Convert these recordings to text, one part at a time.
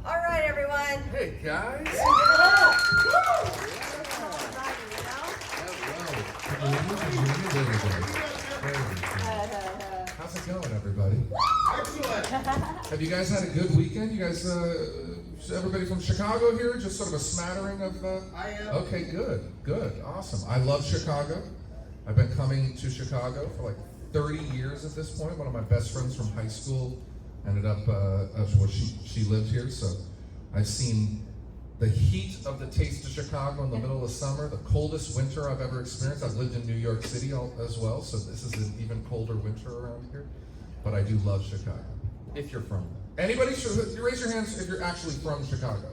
All right, everyone. Hey, guys. How's it going, everybody? Excellent. Have you guys had a good weekend? You guys, everybody from Chicago here? Just sort of a smattering of... I am. Okay, good, awesome. I love Chicago. I've been coming to Chicago for like 30 years at this point. One of my best friends from high school ended up, she lived here, so I've seen the heat of the taste of Chicago in the middle of summer, the coldest winter I've ever experienced. I've lived in New York City as well, so this is an even colder winter around here. But I do love Chicago, if you're from there. Anybody, you raise your hands if you're actually from Chicago.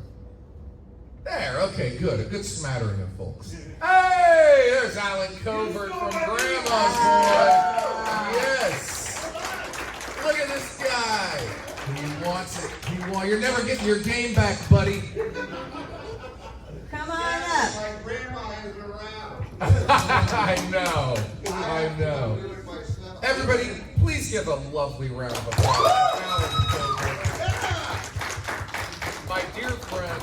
There, okay, good. A good smattering of folks. Hey, there's Alan Covert from Grandma's Boy. Yes. Look at this guy. He wants it. You're never getting your game back, buddy. Come on up. My grandma is around. I know. Everybody, please give a lovely round of applause for Alan Covert. My dear friend,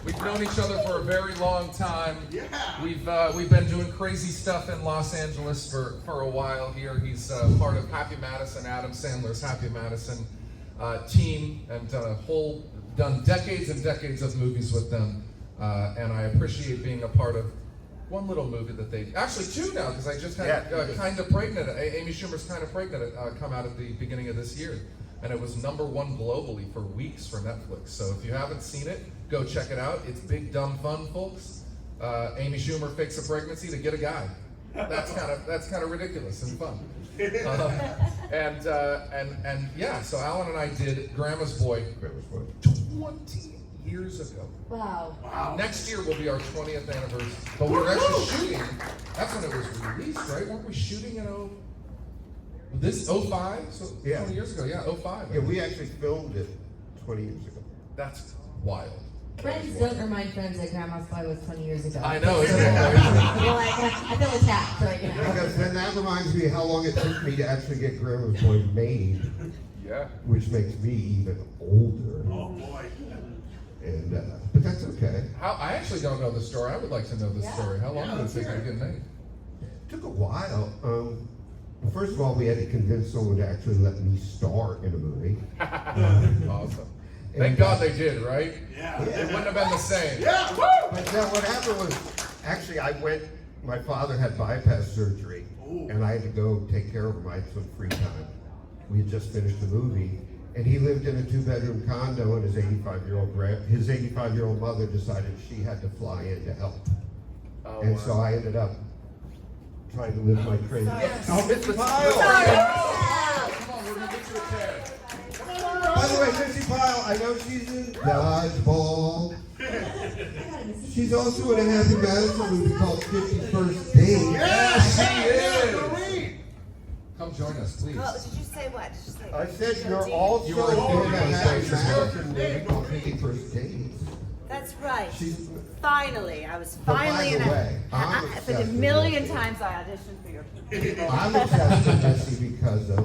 we've known each other for a very long time. Yeah. We've been doing crazy stuff in Los Angeles for a while here. He's part of Happy Madison, Adam Sandler's Happy Madison team, and done decades and decades of movies with them. And I appreciate being a part of one little movie that they, actually two now, because I just had Kind of Pregnant, Amy Schumer's Kind of Pregnant come out at the beginning of this year. And it was #1 globally for weeks for Netflix. So if you haven't seen it, go check it out. It's big, dumb fun, folks. Amy Schumer fakes a pregnancy to get a guy. That's kind of ridiculous and fun. And yeah, so Alan and I did Grandma's Boy 20 years ago. Wow. Next year will be our 20th anniversary. But we were actually shooting, that's when it was released, right? Weren't we shooting in 05? So Yeah. 20 years ago, yeah, 05. Yeah, we actually filmed it 20 years ago. That's wild. Friends don't remind friends that Grandma's Boy was 20 years ago. I know, isn't it? You're like, I feel attacked right now. Because then that reminds me how long it took me to actually get Grandma's Boy made, Yeah. which makes me even older. Oh boy. And but that's okay. I actually don't know the story. I would like to know the story. How long did it take to get made? It took a while. Well, first of all, we had to convince someone to actually let me star in a movie. Awesome. Thank God they did, right? Yeah. It wouldn't have been the same. Yeah. But then what happened was, actually, my father had bypass surgery, and I had to go take care of him. I had some free time. We had just finished the movie, and he lived in a 2-bedroom condo, and his 85-year-old mother decided she had to fly in to help. Oh, And wow. so I ended up trying to live my crazy. Yes. Oh, Missy Pyle! Come on, we're going to get you a chair. By the way, Missy Pyle, I know she's in Dodgeball. She's also in a Happy Madison movie called 51st Dates. Yes, she is. Come join us, please. Oh, did you say what? Did you say? I said you're also You were in in a those Happy days as well. Madison movie called 51st Dates. That's right. She's, Finally, I was But by finally the in way, I'm for obsessed the with million Missi. times I auditioned for your. I'm obsessed with Missi because of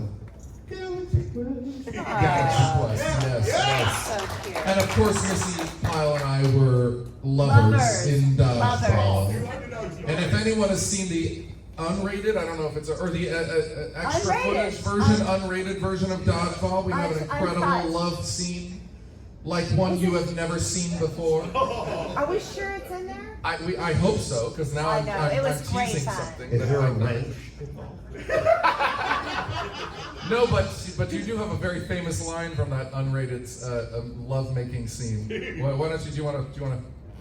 Galaxy Quest. Galaxy Quest, yes. So cute. And of course, Missy, Pyle, and I were lovers in Dodgeball. And if anyone has seen the unrated, I don't know if it's or the extra Unrated. footage version, unrated version of Dodgeball, we have an I incredible thought- love scene, like one you have never seen before. Are we sure it's in there? I hope so, because now I I'm, know, I'm, it was I'm great teasing fun. something. Is that there a might not- wrench? No, but you do have a very famous line from that unrated love-making scene. Why don't you? Do you want to?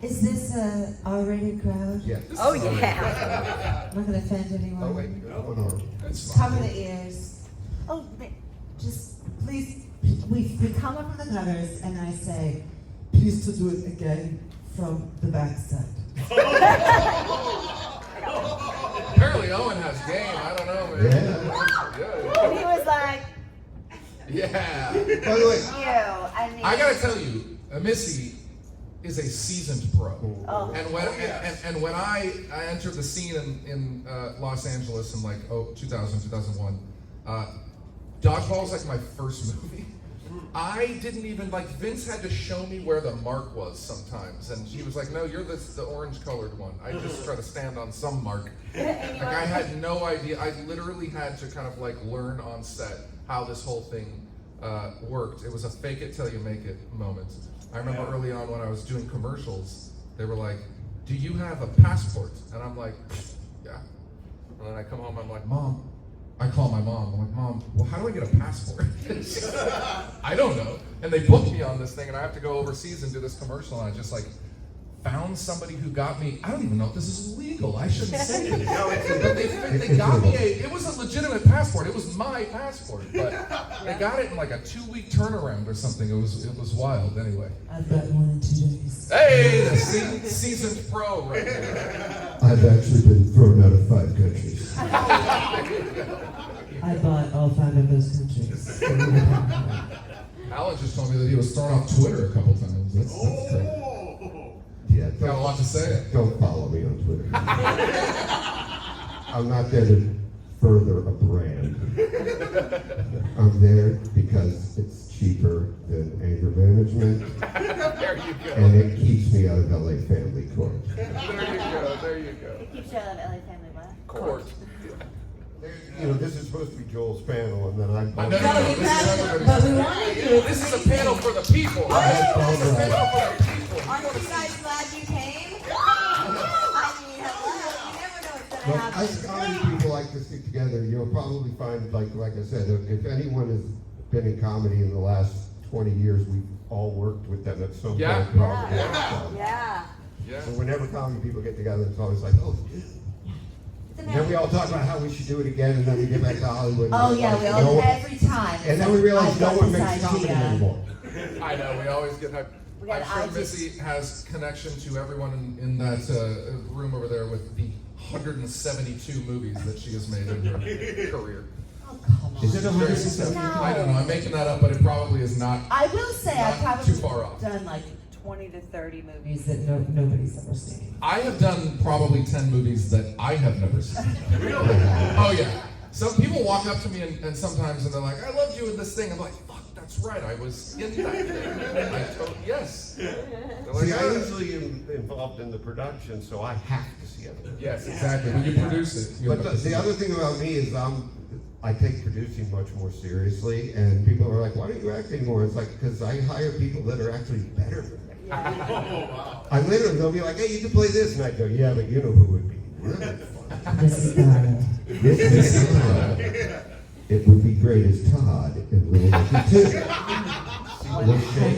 Is this a R-rated crowd? Yes. Oh yeah. I'm not going to offend anyone. Oh, wait. Hold on. It's Cover fine. the ears. Oh, Just please, we come up from the gutters and I say, please to do it again from the backside. Apparently Owen has game. I don't know, man. Yeah. and he was like, Yeah. By the way, I mean. I gotta tell you, Missy is a seasoned pro. Oh. And when I entered the scene in Los Angeles in 2000, 2001, Dodgeball was like my first movie. I didn't even, like, Vince had to show me where the mark was sometimes, and he was like, no, you're the orange colored one. I just try to stand on some mark. Like, I had no idea. I literally had to kind of like learn on set how this whole thing worked. It was a fake it till you make it moment. I remember early on when I was doing commercials, they were like, do you have a passport? And I'm like, yeah. And then I come home, I'm like, Mom. I call my mom. I'm like, Mom, well, how do I get a passport? I don't know. And they booked me on this thing, and I have to go overseas and do this commercial. And I just like found somebody who got me. I don't even know if this is legal. I shouldn't say this. But they got me it was a legitimate passport. It was my passport, but they got it in like a 2-week turnaround or something. It was wild. Anyway. I've got one in 2 days. Hey, the seasoned pro right there. I've actually been thrown out of 5 countries. I bought all 5 of those countries. Alan just told me that he was thrown off Twitter a couple times. That's crazy. Yeah, Got a lot to say. don't follow me on Twitter. I'm not there to further a brand. I'm there because it's cheaper than anger management, There you go. and it keeps me out of LA Family Court. There you go. It keeps you out of LA Family what? Court. You know, this is supposed to be Joel's panel, and then I. No, No, we passed, but we wanted to. This is a panel for the people. This is a panel for the people. Aren't you guys glad you came? I mean, hello. You never know what's But gonna us happen. comedy people like to stick together. You'll probably find, like I said, if anyone has been in comedy in the last 20 years, we've all worked with them at some Yeah. point. Probably. Yeah. Yeah. So whenever comedy people get together, it's always like, oh, It's and then we all talk about how we should do it again, and then we get back to Hollywood. and Oh it's yeah, like, we no all one- every time. And then we realize I've no got one this makes comedy idea. anymore. I know, we always get hyped. We got I'm sure ideas. Missy has connection to everyone in that room over there with the 172 movies that she has made in her career. Oh, come on. Is it 170? No. I don't know, I'm making that up, but it probably is not. I will say I've Not probably too far off. done like 20 to 30 movies that nobody's ever seen. I have done probably 10 movies that I have never seen. Oh yeah. Some people walk up to me and sometimes and they're like, I loved you in this thing. I'm like, fuck, that's right, I was in that thing. Yes. They're like, See, I "Ah." usually am involved in the production, so I have to see everything. Yes, exactly. When you produce it. you But have to see the it. other thing about me is I take producing much more seriously, and people are like, why don't you act anymore? It's like, because I hire people that are actually better than me. I literally, they'll be like, hey, you can play this, and I go, yeah, but you know who would be really fun? This is Pyle. This is Todd. It would be great as Todd in Little Nicky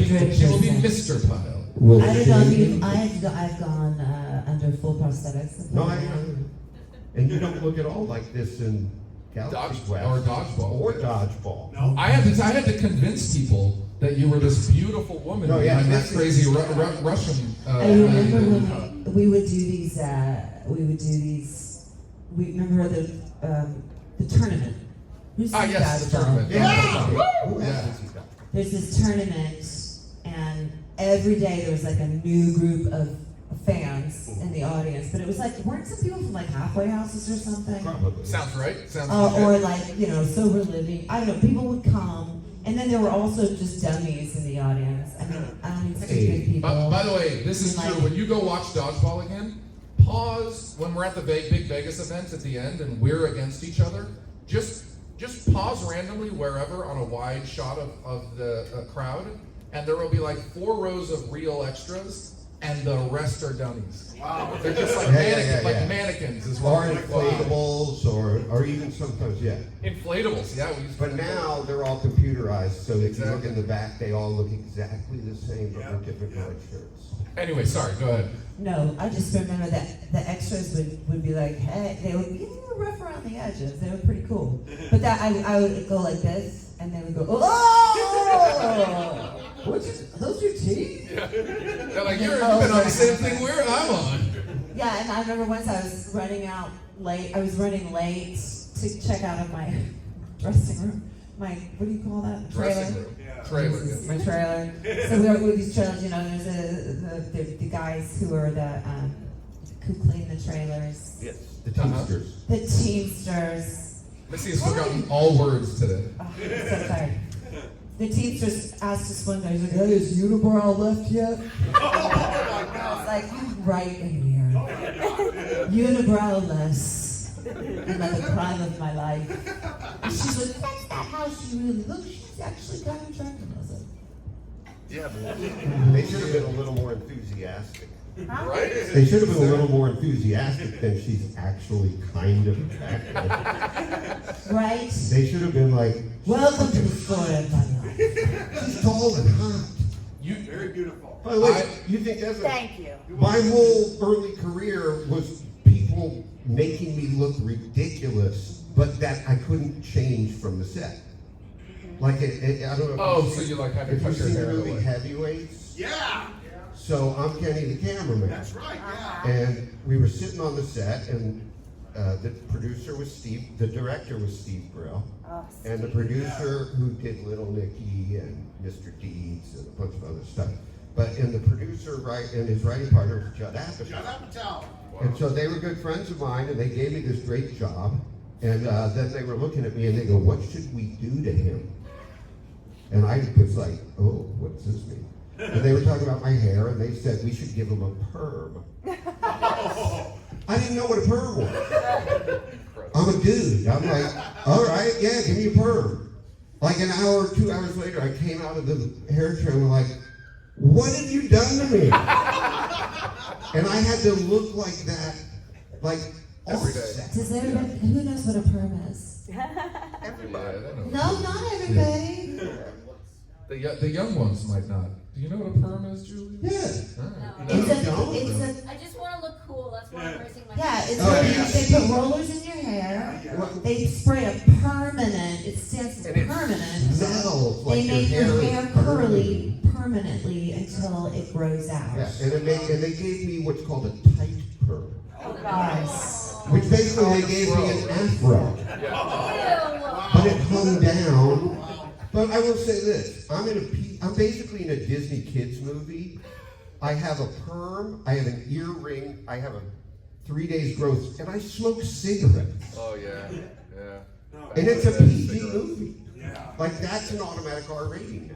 2. She will be Mr. Pyle. Will I don't know if Shane- you, I've gone under full prosthetics. No, and you don't look at all like this in Galaxy Quest. Or Dodgeball. Or Dodgeball. I had to convince people that you were this beautiful woman No, yeah, behind that this is- crazy Russian. I remember when we would do these. We remember the tournament. Who's seen Yes, the Dodgeball? tournament. Yeah. Yeah. Yeah. There's this tournament, and every day there was like a new group of fans in the audience. But it was like, weren't some people from like halfway houses or something? Probably. Sounds right. Sounds Or legit. like, sober living. I don't know. People would come, and then there were also just dummies in the audience. I mean such good people. By the way, this is Like- true. When you go watch Dodgeball again, pause when we're at the big Vegas event at the end and we're against each other. Just pause randomly wherever on a wide shot of the crowd, and there will be like 4 rows of real extras, and the rest are dummies. Wow. They're just like mannequins is what Or we call them. inflatables, or even sometimes, yeah. Inflatables, yeah. We used to But now they're all computerized, so if you look Exactly. in the back, they all look exactly the same, but with different colored shirts. Anyway, sorry, go ahead. No, I just remember that the extras would be like, hey, they would be a little rough around the edges. They were pretty cool. But that I would go like this, and they would go, oh! Those your teeth? They're like, you've been on the same thing I'm on. Yeah, and I remember once I was running late to check out of my dressing room. My, what do you call that? Dressing room. Trailer. Yeah. My trailer. So we were with these trailers, there's the guys who are who clean the trailers. Yes. The Teamsters. The Teamsters. Missy has forgotten all words today. Oh, I'm so tired. The Teamsters asked us one day, he's like, hey, is Unibrow left yet? I was like, you're right in here. Unibrow-less. In like the prime of my life. And she's like, that's not how she really looks. She's actually kind of attractive. I was like, Yeah, They should have been a little more enthusiastic. huh? right? They should have been a little more enthusiastic than she's actually kind of attractive. Right? They should have been like, Welcome to the story of my life. she's tall and hot. Very beautiful. By the way, you think that's Thank you. my whole early career was people making me look ridiculous, but that I couldn't change from the set. Like, I don't know. Oh, so you like had to If cut you've your seen the hair movie away. Heavyweights, Yeah, so I'm Kenny the cameraman. that's right, yeah. And we were sitting on the set, and the producer was Steve, the director was Steve Brill, Oh, and the producer who did Little Nicky and Mr. Deeds and a bunch of other stuff. And the producer, and his writing partner was Judd Apatow. Shut up and tell. And so they were good friends of mine, and they gave me this great job. And then they were looking at me, and they go, "What should we do to him?" And I was like, "Oh, what does this mean?" And they were talking about my hair, and they said we should give him a perm. I didn't know what a perm was. I'm a dude. I'm like, all right, yeah, give me a perm. Like an hour or 2 hours later, I came out of the hair trim and like, what have you done to me? And I had to look like that, like Every day. offset. Does everybody, who knows what a perm is? Everybody. No, not everybody. The young ones might not. Do you know what a perm is, Julie? Yeah. It's No. a, I just want to look cool. That's why I'm raising my yeah, it's Oh, where yeah. they put rollers in your hair. They spray a permanent, it stands for And it permanent. smells They like make your hair is curly permanently until it grows out. Yeah, and they gave me what's called a tight perm, Nice. which basically they gave me an afro. But it hung down. But I will say this: I'm basically in a Disney kids movie. I have a perm, I have an earring, I have a 3 days growth, and I smoke cigarettes. Oh yeah, yeah. And it's a PG Cigarettes. movie. Like that's an automatic R rating.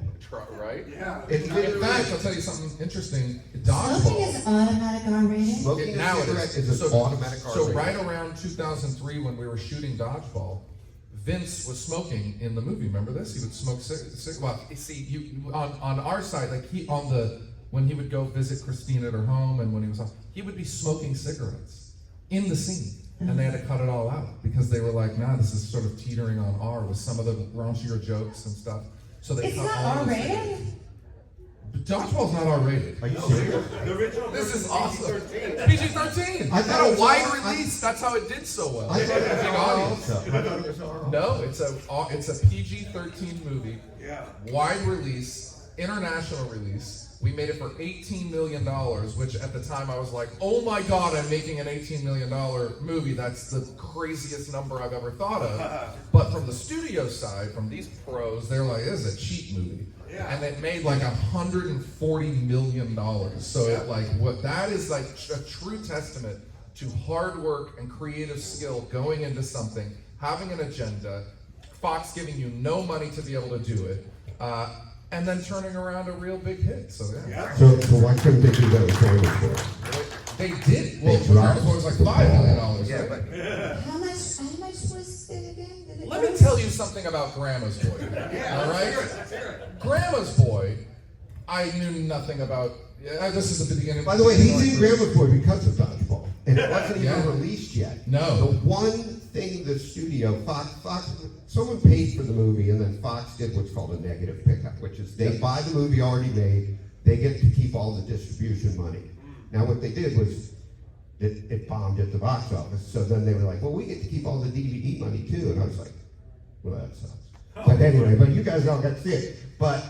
Right? Yeah. It's In literally fact, I'll tell you something interesting. Smoking Dodgeball. is automatic R rated. smoking a Now it cigarette is. is an automatic R So rating. right around 2003, when we were shooting Dodgeball, Vince was smoking in the movie. Remember this? He would smoke well, you see, on our side, like when he would go visit Christine at her home, and when he was on, he would be smoking cigarettes in the scene, and they had to cut it all out because they were like, "Nah, this is sort of teetering on R with some of the raunchier jokes and stuff." So they It's cut not all R the rated? Dodgeball's not R rated. Are you serious? The original This is version awesome. PG-13. PG-13. I I thought got it a was wide R- release. That's how it did so well. I thought it was Big R audience. also. I thought it was R. No, it's a PG-13 movie, Yeah. wide release, international release. We made it for $18 million, which at the time I was like, oh my God, I'm making an $18 million movie. That's the craziest number I've ever thought of. But from the studio side, from these pros, they're like, this is a cheap movie. Yeah. And it made like $140 million. So that is like a true testament to hard work and creative skill going into something, having an agenda, Fox giving you no money to be able to do it, and then turning around a real big hit. So yeah. So why couldn't they do that with Family Show? They did. Well, They Family dropped was like $5 million. Yeah, Right? but How much was it again? Did it Let me cost? tell you something about Grandma's Boy. All right? Grandma's Boy, I knew nothing about. This is the beginning. by the way, he's in Grandma's Boy because of Dodgeball. And it wasn't even Yeah. released yet. No. The one thing the studio, Fox, someone paid for the movie, and then Fox did what's called a negative pickup, which is they buy the movie already made, they get to keep all the distribution money. Now what they did was, it bombed at the box office, so then they were like, well, we get to keep all the DVD money too, and I was like, well, that sucks. But anyway, but you guys all got to see it. But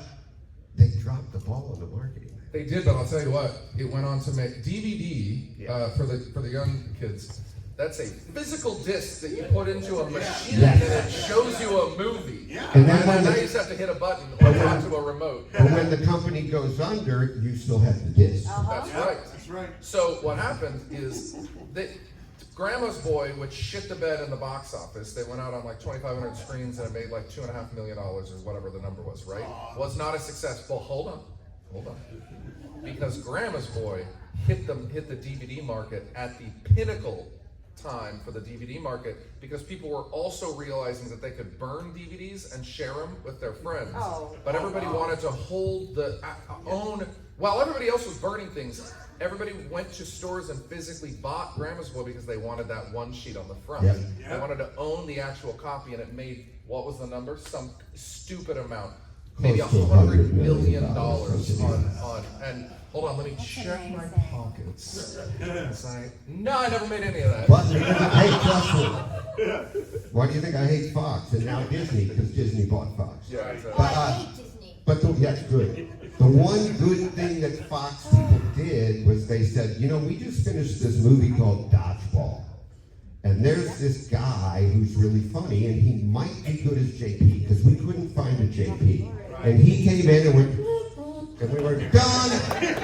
they dropped the ball on the marketing. They did, but I'll tell you what. It went on to make DVD for the young kids. That's a physical disc that you put into a machine, Yes. and it shows you a movie. Yeah. And then And when then now the- you just have to hit a button or talk to a remote. But when the company goes under, you still have the disc. That's right. That's right. So what happened is that Grandma's Boy, which shit the bed in the box office. They went out on like 2,500 screens and it made like $2.5 million or whatever the number was, right? Was not a success. Well, hold on. Because Grandma's Boy hit the DVD market at the pinnacle time for the DVD market because people were also realizing that they could burn DVDs and share them with their friends. But everybody wanted to hold the own, while everybody else was burning things, everybody went to stores and physically bought Grandma's Boy because they wanted that one sheet on the front. Yep. They wanted to own the actual copy, and it made, what was the number? Some stupid amount. Maybe Close to $100 million $100 on, and hold on, let me check my amazing. pockets. No, I never made any of that. But hey, trust me. Why do you think I hate Fox and now Disney? Because Disney bought Fox. Yeah, exactly. Oh, I hate Disney. But yes, good. The one good thing that Fox people did was they said, you know, we just finished this movie called Dodgeball. And there's this guy who's really funny, and he might be good as JP, because we couldn't find a JP. And he came in and went, and we were done.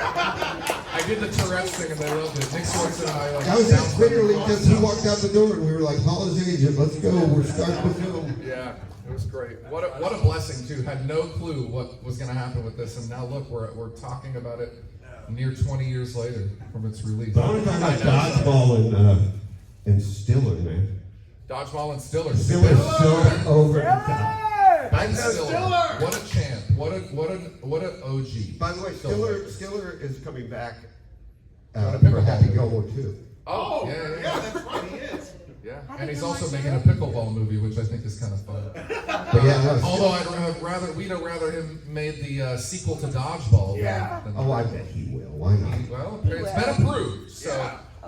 I did the Tourette's thing and they loved it. Nick Swartzen and I like. That was just literally because he walked out the door and we were like, Paula's agent, let's go, we're starting the film. Yeah, it was great. What a blessing too. Had no clue what was going to happen with this, and now look, we're talking about it near 20 years later from its release. But I want to talk about Dodgeball and Stiller, man. Dodgeball and Stiller. Stiller's so over the top. Ben Stiller. What a champ. What an OG. By the way, Stiller is coming back Got a for pickleball Happy movie. Gilmore too. Oh, Yeah, yeah. that's right, he is. Yeah, Happy and he's Gilmore also too? making a pickleball movie, which I think is kind of fun. But yeah, no, Although we'd have rather him made the sequel to Dodgeball. Yeah. Than oh, I bet he will. Why not? well, it's been approved, so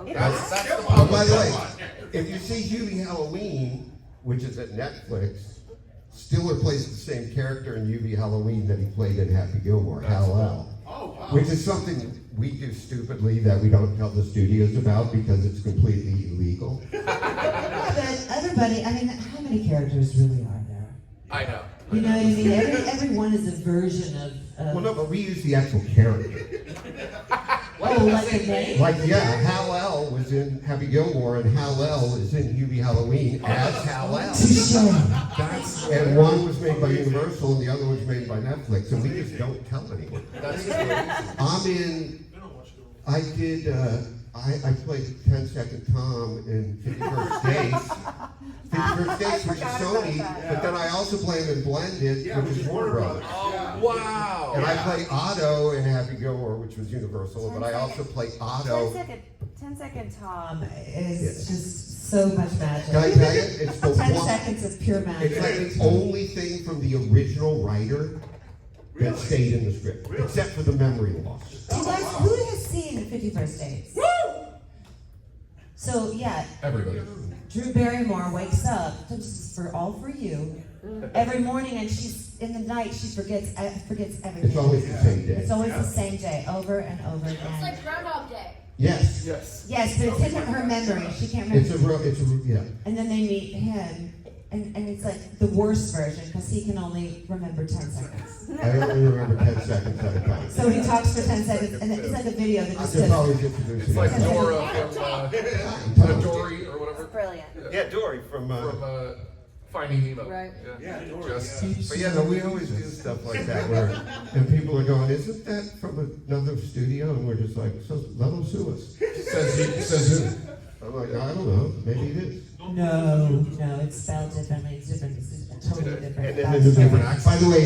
Yeah. that's the Come Oh, on, by the come way, on. if you see Hubie Halloween, which is at Netflix, Stiller plays the same character in Hubie Halloween that he played in Happy Gilmore, Hal-El. Oh, wow. Which is something we do stupidly that we don't tell the studios about because it's completely illegal. Yeah, but everybody, I mean, how many characters really are there? I know. You know what I mean? Everyone is a version of. Well, no, but we use the actual character. Oh, like a name? Like, yeah, Hal-El was in Happy Gilmore, and Hal-El is in Hubie Halloween as Hal-El. That's And one was made by Universal, and the other was made by Netflix, and we just don't tell anyone. that's crazy. I played 10 Second Tom in 51st Days. 51st Days, which is Sony, but then I also play him in Blended, which is Warner Brothers. Oh, wow. And I play Otto in Happy Gilmore, which was Universal, but I also play Otto. 10 second Tom. Is just so much magic. Can I tell you, it's the 10 one, seconds of pure magic. it's like the only thing from the original writer that stayed in the script, except for the memory loss. Do you guys, who has seen 51st Days? So, yeah, Everybody. Drew Barrymore wakes up, this is for you, every morning, and she's, in the night, she forgets everything. It's always the same day. It's always the same day, over and over It's again. like Groundhog Day. Yes, Yes. Yes, but it's in her memory, she can't remember. yeah. And then they meet him, and it's like the worst version, because he can only remember 10 seconds. I only remember 10 seconds at a time. So he talks for 10 seconds, and it's like a video that I just should says, always introduce It's you. like Dora from Dory or whatever. Brilliant. Yeah, Dory from. From Finding Nemo. Right. Yeah, Dory, Just yeah. But yeah, no, we always do stuff like that where, and people are going, isn't that from another studio? And we're just like, so let them sue us. says who? I'm like, I don't know, maybe it is. no, it's spelled differently, it's different, it's totally different. And then there's a different accent. By the way,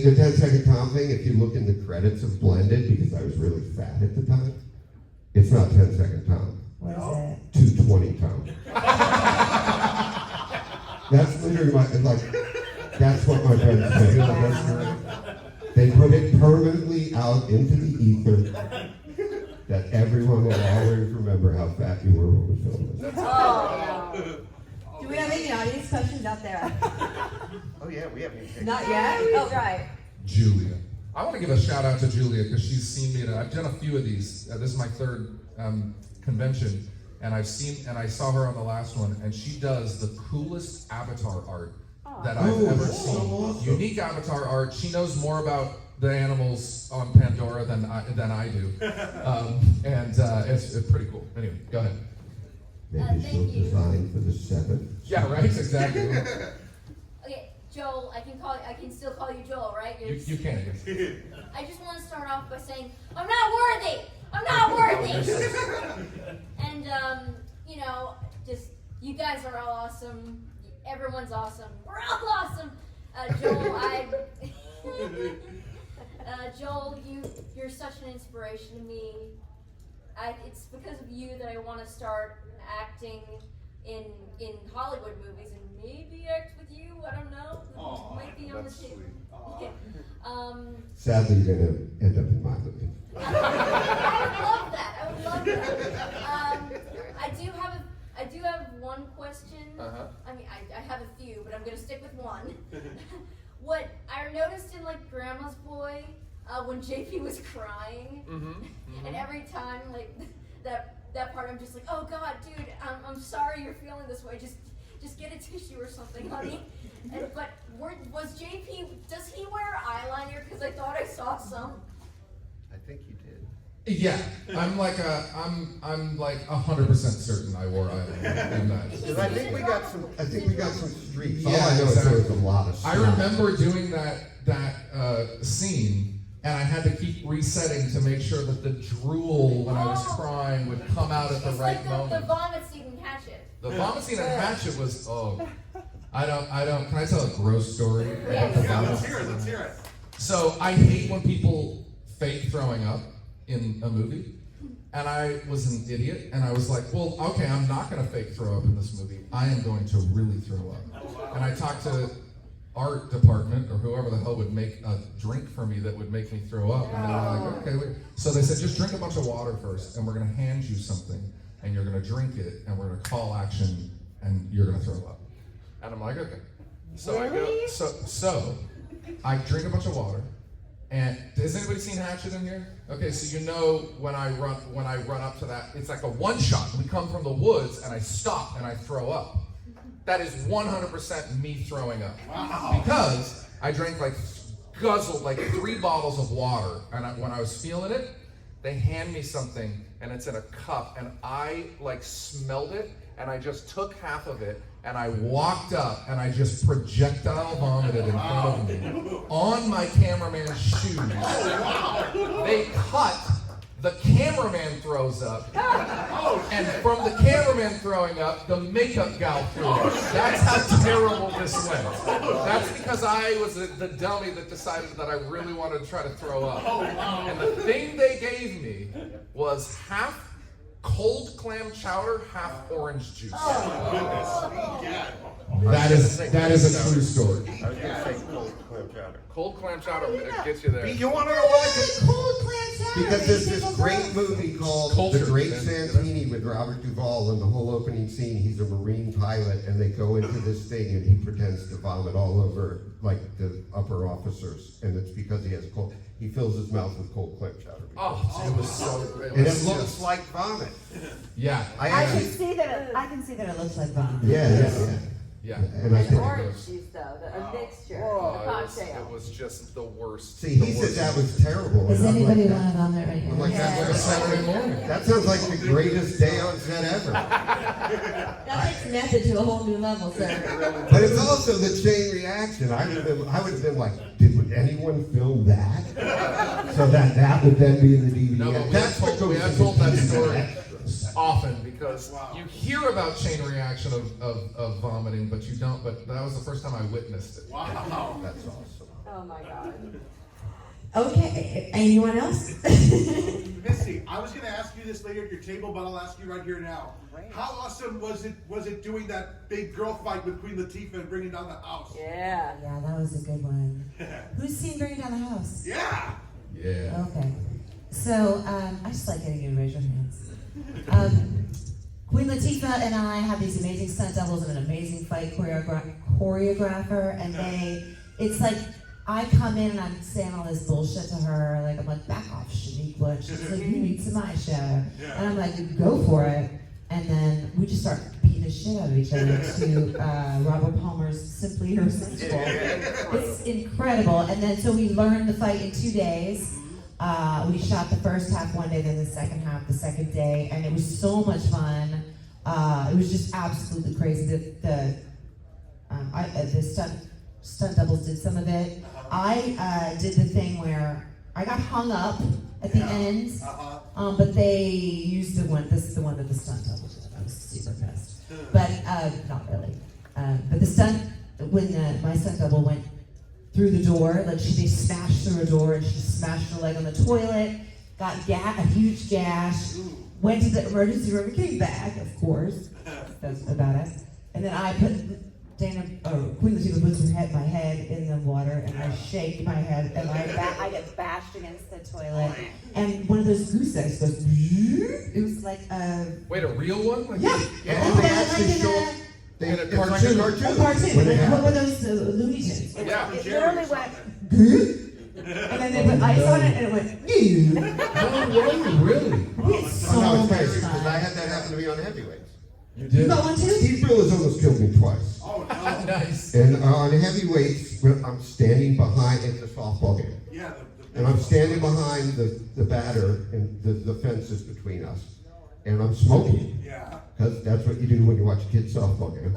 the 10 Second Tom thing, if you look in the credits of Blended, because I was really fat at the time, it's not 10 Second Tom, What is it? 220 Tom. That's literally that's what my friends say. They put it permanently out into the ether that everyone will always remember how fat you were when we filmed this. Oh. Do we have any audience questions out there? Oh yeah, we haven't even Not yet? Oh, right. Julia. I want to give a shout out to Julia because she's seen me. I've done a few of these. This is my third convention, and I saw her on the last one, and she does the coolest avatar art that I've ever seen. awesome. Unique avatar art. She knows more about the animals on Pandora than I do, and it's pretty cool. Anyway, go ahead. Maybe she'll Thank you. design for the 7th. Yeah, right, exactly. Okay, Joel, I can still call you Joel, right? You can, yes. I just want to start off by saying, I'm not worthy! I'm not worthy! And, you know, just, you guys are all awesome. Everyone's awesome. We're all awesome! Joel, you're such an inspiration to me. It's because of you that I want to start acting in Hollywood movies and maybe act with you. I don't know. Aw, Might be on the that's table. sweet. Yeah. Sadly, you're going to end up in my movie. I would love that. I would love that. I do have one question. Uh-huh. I mean, I have a few, but I'm gonna stick with one. What I noticed in like Grandma's Boy, when JP was crying, and every time like that part, I'm just like, oh God, dude, I'm sorry you're feeling this way. Just get a tissue or something, honey. But was JP? Does he wear eyeliner? Because I thought I saw some. I think you did. Yeah, I'm like 100% certain I wore eyeliner in that. Because I think we got some streaks. Yeah, All I know is exactly. there was a lot of I remember doing that scene, and I had to keep resetting to make sure that the drool when I was crying would come out at the It's right like the moment. vomit scene in Hatchet. The vomit scene in Hatchet was I don't. Can I tell a gross story? Yes. about the Yeah, vomit let's hear it, let's hear it. So I hate when people fake throwing up in a movie. And I was an idiot, and I was like, well, okay, I'm not gonna fake throw up in this movie. I am going to really throw up. And I talked to art department or whoever the hell would make a drink for me that would make me throw up. And they were like, okay, wait. So they said, just drink a bunch of water first, and we're gonna hand you something, and you're gonna drink it, and we're gonna call action, and you're gonna throw up. And I'm like, okay. So I go, so I drink a bunch of water. And has anybody seen Hatchet in here? Okay, so you know when I run up to that, it's like a one shot. We come from the woods and I stop and I throw up. That is 100% me throwing up. Wow. Because I drank guzzled 3 bottles of water, and when I was feeling it, they hand me something and it's in a cup, and I smelled it, and I just took half of it, and I walked up and I just projectile vomited in front of me on my cameraman's shoes. They cut, the cameraman throws up, and from the cameraman throwing up, the makeup gal threw up. That's how terrible this went. That's because I was the dummy that decided that I really wanted to try to throw up. And the thing they gave me was half cold clam chowder, half orange juice. Yeah. That is a true story. I was going to say cold clam chowder. Cold clam chowder gets you there. You want to know why? Cold clam chowder. Because there's this great movie called Culture, The Great man. Santini with Robert Duvall, and the whole opening scene, he's a Marine pilot, and they go into this thing, and he pretends to vomit all over, the upper officers, and it's because he has cold. He fills his mouth with cold clam chowder. Oh, it was so great. And it looks like vomit. Yeah. I can actually, see that. I can see that it looks like vomit. Yeah. And I think, Orange juice, though, a mixture, the cocktail. It was just the worst. see, he said that was terrible. Does and I'm anybody like, want to vomit right I'm now? like, that's like a Saturday morning. That sounds like the greatest day on set ever. That takes method to a whole new level, sir. But it's also the chain reaction. I would have been like, did anyone film that? So that would then be in the DVD. No, but we have told that story often, because you hear about chain reaction of vomiting, but you don't. But that was the first time I witnessed it. Wow. That's awesome. Oh my God. Okay. Anyone else? Missi, I was going to ask you this later at your table, but I'll ask you right here now. How awesome was it doing that big girl fight with Queen Latifah and bringing down the house? Yeah. Yeah, that was a good one. Who's seen Bringing Down the House? Yeah. Yeah. Okay. So, I just like getting you to raise your hands. Queen Latifah and I have these amazing stunt doubles and an amazing fight choreographer, and it's like, I come in and I'm saying all this bullshit to her, I'm like, back off, Shaniqua. She's like, you need to my show. And I'm like, go for it. And then we just start beating the shit out of each other to Robert Palmer's Simply Irresistible. It's incredible. And then, so we learned the fight in 2 days. We shot the first half one day, then the second half the second day, and it was so much fun. It was just absolutely crazy. The stunt doubles did some of it. I did the thing where I got hung up at the end, but they used the one. This is the one that the stunt double did. I was super pissed, but not really. But the stunt when my stunt double went through the door, like they smashed through a door and she smashed her leg on the toilet, got a huge gash, went to the emergency room and came back, of course. That's about us. And then I put Queen Latifah puts my head in the water and I shake my head and I get bashed against the toilet. And one of those goose eggs goes, it was like Wait, a real one? Like yeah. And they actually show in a it's cartoon. like a cartoon. A cartoon. When it Like, what were happens. those Looney Tunes? Yeah. It literally went, and then they put ice on it and it went, No way, really? it's so Oh, no, it's much crazy because I fun. had that happen to me on heavyweights. You You did? got one too? Steve Brill has almost killed me twice. Oh no. Nice. And on heavyweights, I'm standing behind, it's a softball game. Yeah. And I'm standing behind the batter, and the fence is between us. And I'm smoking, Yeah. because that's what you do when you watch a kid's softball game.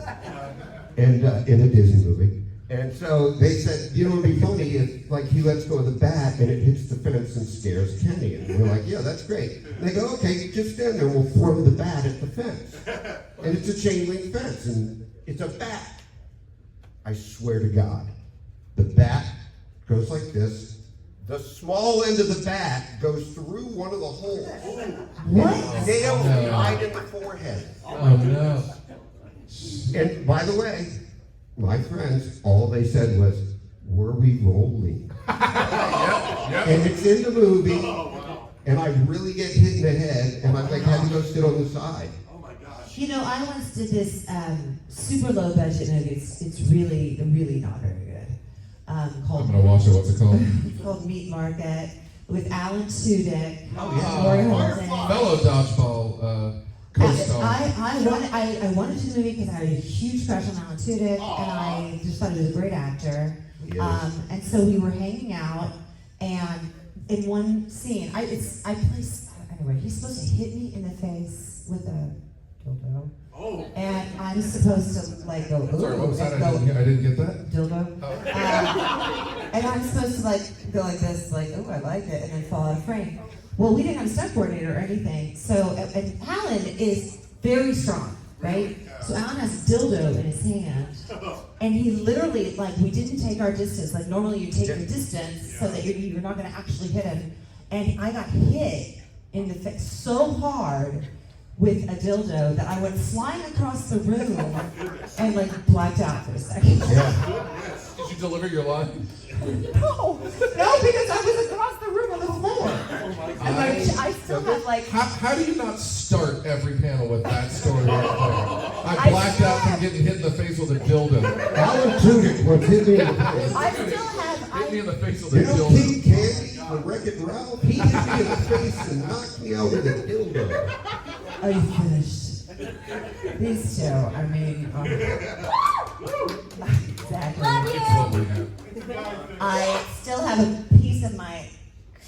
And in a Disney movie. And so they said, you know, it'd be funny if, like, he lets go of the bat and it hits the fence and scares Kenny. And we're like, yeah, that's great. And they go, okay, just stand there and we'll throw the bat at the fence. And it's a chain link fence, and it's a bat. I swear to God, the bat goes like this. The small end of the bat goes through one of the holes. What? Nailed No. right in the forehead. Oh no. And by the way, my friends, all they said was, were we rolling? And it's in the movie, and I really get hit in the head, and I like had to go sit on the side. Oh my gosh. You know, I once did this super low budget movie. It's really, really not very good. I'm Called gonna watch it. What's it called? It's called Meat Market with Alan Tudyk. Oh, Lori yeah. Holmes in it. Fellow dodgeball co-star. I wanted to do the movie because I had a huge crush on Alan Tudyk, and I just thought he was a great actor. Yes. And so we were hanging out, and in one scene, anyway, he's supposed to hit me in the face with a dildo, Oh. and I'm supposed to like go, ooh, Sorry, what was that? and I go, didn't get that. dildo. Oh. And I'm supposed to like go like this, like, oh, I like it, and then fall out of frame. Well, we didn't have a stunt coordinator or anything, so, and Alan is very strong, right? So Alan has a dildo in his hand, and he literally, like, we didn't take our distance. Like, normally you take your distance so that you're not gonna actually hit him. And I got hit in the face so hard with a dildo that I went flying across the room and like blacked out for a second. Did you deliver your line? No, because I was across the room on the floor. And I still have like. How do you not start every panel with that story right there? I blacked still out from have- getting hit in the face with a dildo. Alan Tudyk once hit me in the face. I still have. Hit me in the face with a You know dildo. Pete Candy, the Wreck-It Ralph? He hit me in the face and knocked me out with a dildo. Are you finished? These two, I mean, exactly. It's what we have. I still have a piece of my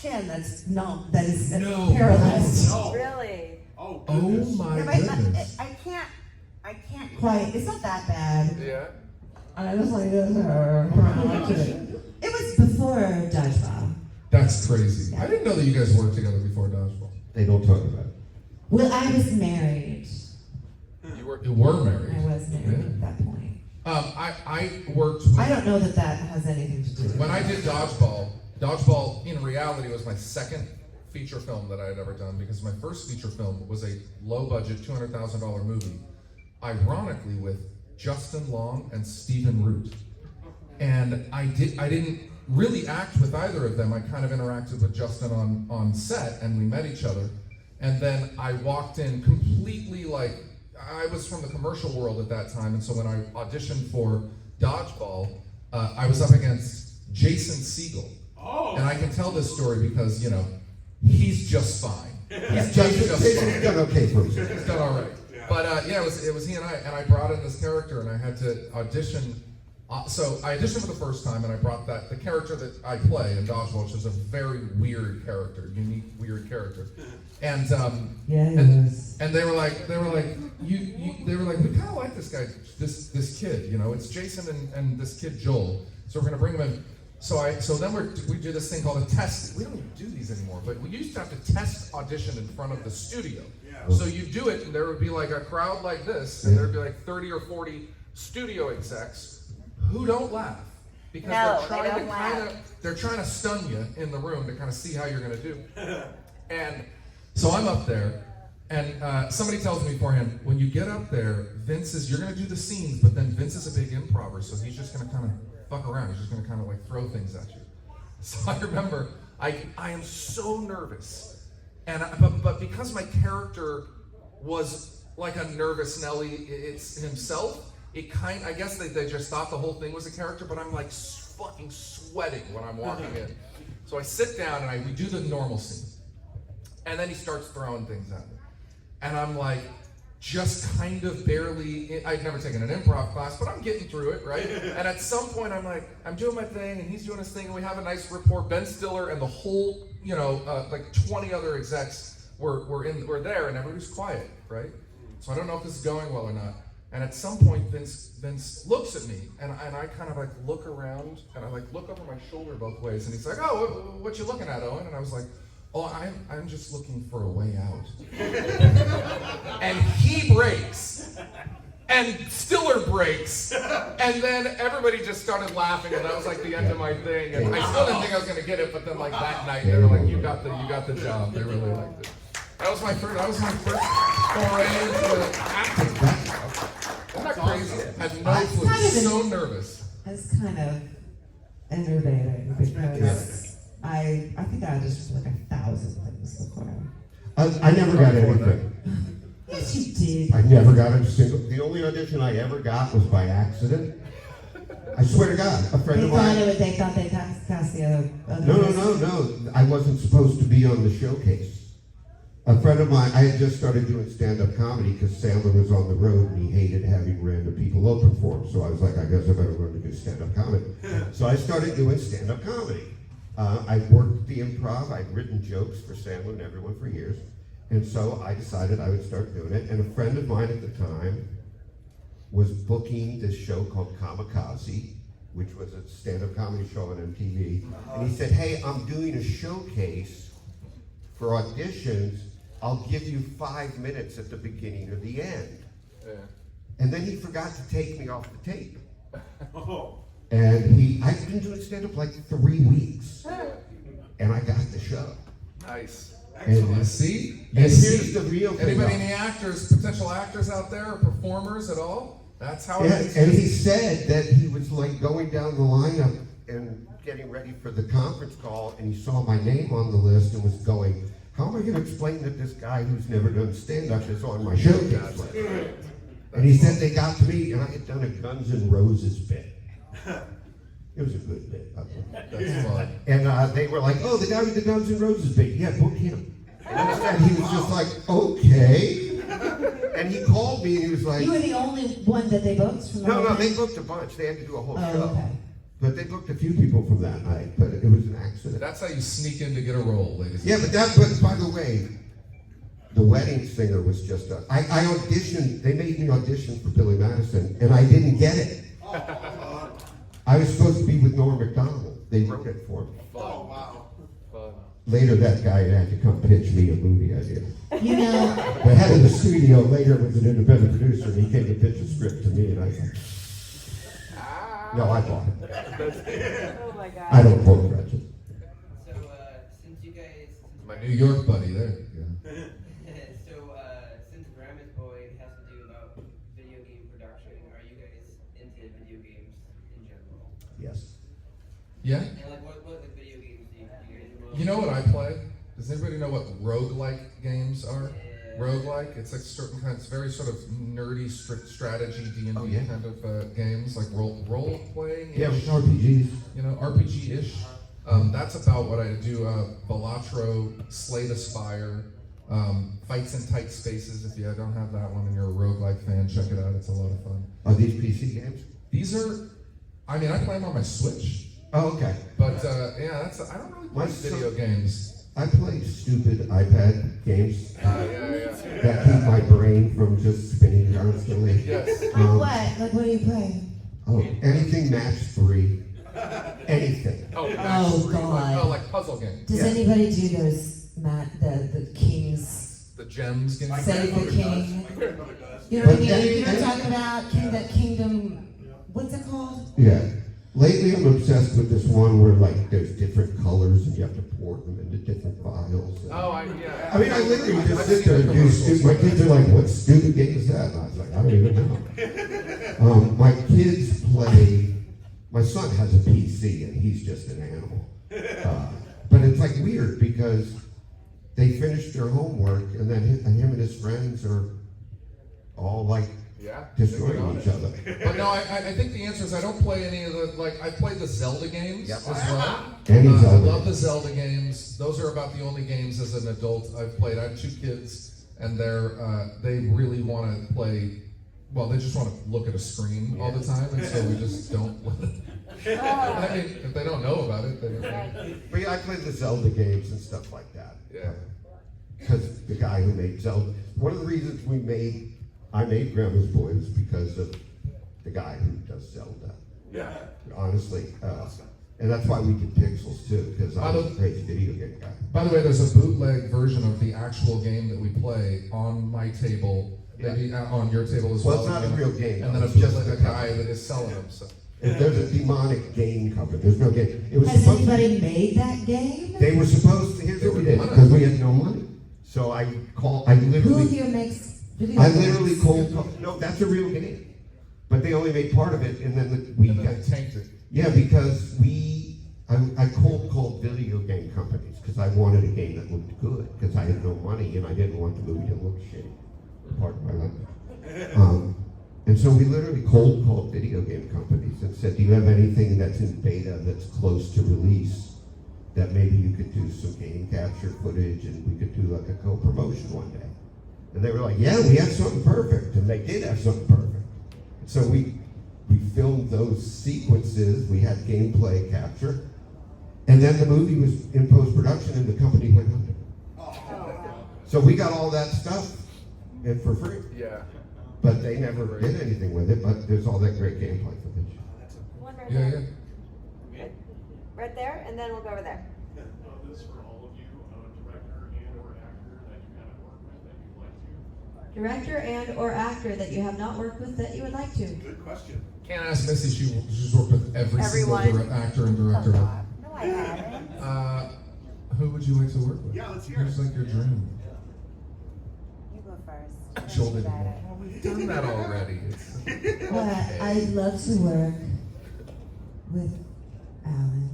chin that's No. paralyzed. Really? Oh, Oh goodness. my Yeah, goodness. I can't quite. It's not that bad. Yeah. I was like this. It was before Dodgeball. That's crazy. I didn't know that you guys worked together before Dodgeball. They don't talk about it. Well, I was married. You were married. I was married at that point. I worked with. I don't know that that has anything to do with it. When I did Dodgeball in reality was my second feature film that I had ever done because my first feature film was a low-budget $200,000 movie, ironically with Justin Long and Stephen Root. And I didn't really act with either of them. I kind of interacted with Justin on set, and we met each other. And then I walked in completely like, I was from the commercial world at that time, and so when I auditioned for Dodgeball, I was up against Jason Segel. Oh. And I can tell this story because, you know, he's just fine. He's Jason's just fine. done okay for himself. He's done all right. But yeah, it was he and I brought in this character, and I had to audition. So I auditioned for the first time, and I brought the character that I play in Dodgeball, which is a very weird character, unique, weird character. And Yeah, it and was. And they were like, we kind of like this guy, this kid, you know, it's Jason and this kid Joel. So we're gonna bring him in. So then we do this thing called a test. We don't even do these anymore, but we used to have to test audition in front of the studio. Yeah. So you do it, and there would be like a crowd like this, and there'd be like 30 or 40 studio execs who don't laugh because No, they're trying to stun you in the room to kind of see how you're gonna do. And so I'm up there. And somebody tells me beforehand, when you get up there, you're going to do the scenes, but then Vince is a big improver, so he's just going to kind of fuck around. He's just going to kind of like throw things at you. So I remember, I am so nervous. But because my character was like a nervous Nelly it's himself, I guess they just thought the whole thing was a character, but I'm like fucking sweating when I'm walking in. So I sit down and we do the normal scene. And then he starts throwing things at me. And I'm like, just kind of barely, I've never taken an improv class, but I'm getting through it, right? And at some point I'm like, I'm doing my thing and he's doing his thing and we have a nice rapport. Ben Stiller and the whole, like 20 other execs were there and everybody's quiet, right? So I don't know if this is going well or not. And at some point Vince looks at me and I kind of like look around and I like look over my shoulder both ways and he's like, oh, what you looking at, Owen? And I was like, oh, I'm just looking for a way out. And he breaks. And Stiller breaks. And then everybody just started laughing and that was like the end of my thing. And I still didn't think I was gonna get it, but then like that night they were like, you got the job. They really liked it. That was my first foray into acting. Isn't that crazy? I had no clue. So nervous. It's kind of enervating because I think I auditioned for like 1,000 things before. I never got anything. Yes, you did. I never got a single. The only audition I ever got was by accident. I swear to God, a friend of mine. They thought they passed the other. No. I wasn't supposed to be on the showcase. A friend of mine, I had just started doing stand-up comedy because Sandler was on the road and he hated having random people open for him. So I was like, I guess I better learn to do stand-up comedy. So I started doing stand-up comedy. I'd worked the improv, I'd written jokes for Sandler and everyone for years. And so I decided I would start doing it. And a friend of mine at the time was booking this show called Kamikaze, which was a stand-up comedy show on MTV. And he said, hey, I'm doing a showcase for auditions. I'll give you 5 minutes at the beginning or the end. Yeah. And then he forgot to take me off the tape. And I've been doing stand-up like 3 weeks. And I got the show. Nice. And see? And here's the real thing. Anybody, any actors, potential actors out there, or performers at all? That's how it is. And he said that he was like going down the lineup and getting ready for the conference call, and he saw my name on the list and was going, how am I going to explain that this guy who's never done stand-up is on my showcase list? And he said they got to me, and I had done a Guns N' Roses bit. It was a good bit. That's fun. And they were like, oh, the guy with the Guns N' Roses bit. Yeah, book him. And he was just like, okay. And he called me and he was like... You were the only one that they booked from No, they booked a bunch. They had to do a whole show. Okay. But they booked a few people from that night, but it was an accident. That's how you sneak in to get a role, ladies. Yeah, but by the way, the wedding singer was just I auditioned, they made me audition for Billy Madison, and I didn't get it. I was supposed to be with Norm Macdonald. They wrote it for me. Oh, wow. Later, that guy had to come pitch me a movie idea. You know, The head of the studio later was an independent producer, and he came to pitch a script to me, and I was like, no, I bought it. Oh my god. I don't hold grudges. So, since you guys, My New York buddy there. since Grandma's Boy has to do about video game production, are you guys into video games in general? Yes. Yeah? And like, what like video games do you guys enjoy? You know what I play? Does anybody know what roguelike games are? Yeah. Roguelike, it's like certain kinds, very sort of nerdy strategy D&D Oh, yeah. kind of games, like role playing. Yeah, with RPGs. You know, RPG-ish. That's about what I do. Balatro, Slay the Spire, Fights in Tight Spaces. If you don't have that one and you're a roguelike fan, check it out. It's a lot of fun. Are these PC games? These are, I mean, I play them on my Switch. Oh, okay. But yeah, I don't really play My son- video games. I play stupid iPad games Yeah. that keep my match 3, anything. Oh, Oh, God. like puzzle games. Does Yeah. anybody do those, the King's, The gems games. My Save the grandmother King? does. My grandmother does. You know what I But mean? then- You know what I'm talking about? That Kingdom, what's it called? Yeah. Lately, I'm obsessed with this one where like there's different colors and you have to port them into different files. Oh, yeah. I mean, I literally just I've sit seen there the and do commercials stupid. for My that. kids are like, "What stupid game is that?" And I was like, "I don't even know." My kids play. My son has a PC and he's just an animal. But it's like weird because they finished their homework and then him and his friends are all like Yeah. destroying each other. But no, I think the answer is I don't play any of the, like, I played the Zelda games Yep. as well. Any I Zelda. love the Zelda games. Those are about the only games as an adult I've played. I have 2 kids, and they really want to play. Well, they just want to look at a screen all the time, and so we just don't. I mean, if they don't know about it, they don't. But yeah, I play the Zelda games and stuff like that. Yeah. Because the guy who made Zelda, one of the reasons I made Grandma's Boy was because of the guy who does Zelda. Yeah. Honestly, and that's why we did Pixels too, because I was a crazy video game guy. By the way, there's a bootleg version of the actual game that we play on my table, maybe on your table as well. Well, it's not a real game, And then a it's just bootleg the guy cover. that is selling them. So. If there's a demonic game cover, there's no game. It was Has supposed to, anybody made that game? they were supposed to, here's They what we were did, gonna. because we had no money. So I Who literally, here makes video I games? literally cold called, no, that's a real game. But they only made part of it and then we And then got they tanked it. Yeah, because I cold called video game companies because I wanted a game that looked good because I had no money and I didn't want the movie to look shitty. Pardon my language. And so we literally cold called video game companies and said, "Do you have anything that's in beta that's close to release that maybe you could do some game capture footage and we could do like a co-promotion one day?" And they were like, "Yeah, we have something perfect," and they did have something perfect. So we filmed those sequences, we had gameplay capture, and then the movie was in post-production and the company went under. So we got all that stuff and for free. Yeah. But they never did anything with it, but there's all that great gameplay footage. One right Yeah, there. yeah. Right there, and then we'll go over there. This for all of you, director and or actor that you haven't worked with that you'd like to. Director and or actor that you have not worked with that you would like to. Good question. Can't ask Missy. She's worked with every Everyone. single actor and director. No, I haven't. Who would you like to work with? Yeah, let's hear it. Who's like your dream? You go first. Shoulder. We've done that already. I'd love to work with Alan,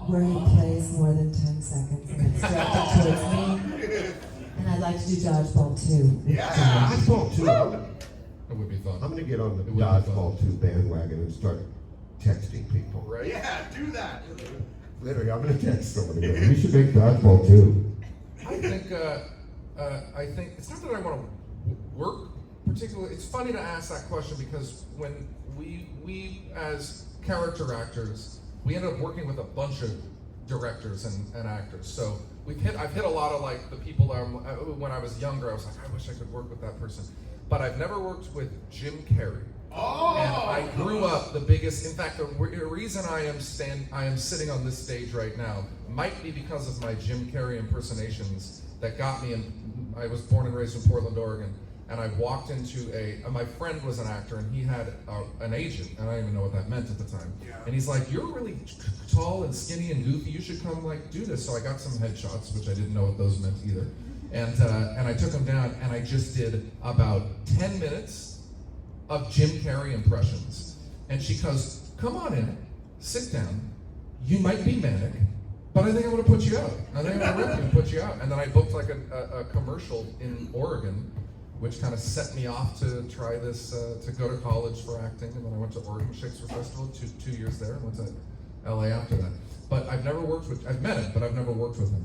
where he plays more than 10 seconds and it's directed towards me. And I'd like to do Dodgeball too. Yeah. Dodgeball 2. It would be fun. I'm gonna get on the It would be Dodgeball 2 bandwagon and start texting people. Right? Yeah, do that. Literally, I'm gonna text someone and go, "We should make Dodgeball 2. I think it's not that I want to work particularly. It's funny to ask that question because when we as character actors, we end up working with a bunch of directors and actors. So I've hit a lot of like the people that when I was younger, I was like, I wish I could work with that person. But I've never worked with Jim Carrey. Oh. And I grew up the biggest. In fact, the reason I am sitting on this stage right now might be because of my Jim Carrey impersonations that got me. I was born and raised in Portland, Oregon, and I walked into my friend was an actor, and he had an agent, and I don't even know what that meant at the time. Yeah. And he's like, "You're really tall and skinny and goofy. You should come like do this." So I got some headshots, which I didn't know what those meant either. And I took him down, and I just did about 10 minutes of Jim Carrey impressions. And she goes, "Come on in, sit down. You might be manic, but I think I'm gonna put you out. I think I'm gonna rip you and put you out." And then I booked like a commercial in Oregon, which kind of set me off to try this, to go to college for acting. And then I went to Oregon Shakespeare Festival, two years there, and went to LA after that. But I've met him, but I've never worked with him.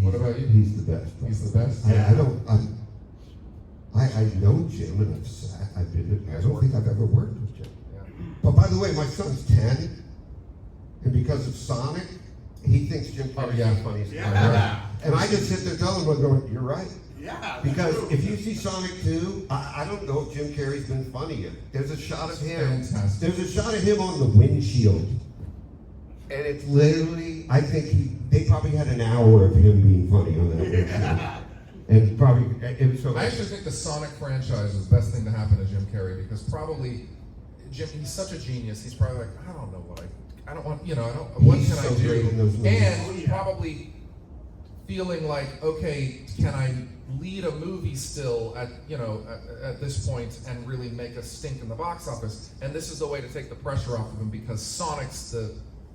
What about you? He's the best. He's the best? I know Jim and I don't think I've ever worked with Jim. Yeah. But by the way, my son's 10, and because of Sonic, he thinks Jim Carrey's yeah. the funniest guy Yeah. ever. And I just sit there telling him, going, "You're right." Yeah. Because true. if you see Sonic 2, I don't know if Jim Carrey's been funnier. There's a shot of him. Fantastic. There's a shot of him on the windshield. And it's literally, I think they probably had an hour of him being funny on that windshield. And probably, it was so. I actually think the Sonic franchise is the best thing to happen to Jim Carrey because probably Jim, he's such a genius. He's probably like, I don't know what I don't want, what He's can so I do? great in those movies. And probably feeling like, okay, can I lead a movie still at this point and really make a stink in the box office? And this is the way to take the pressure off of him because Sonic's the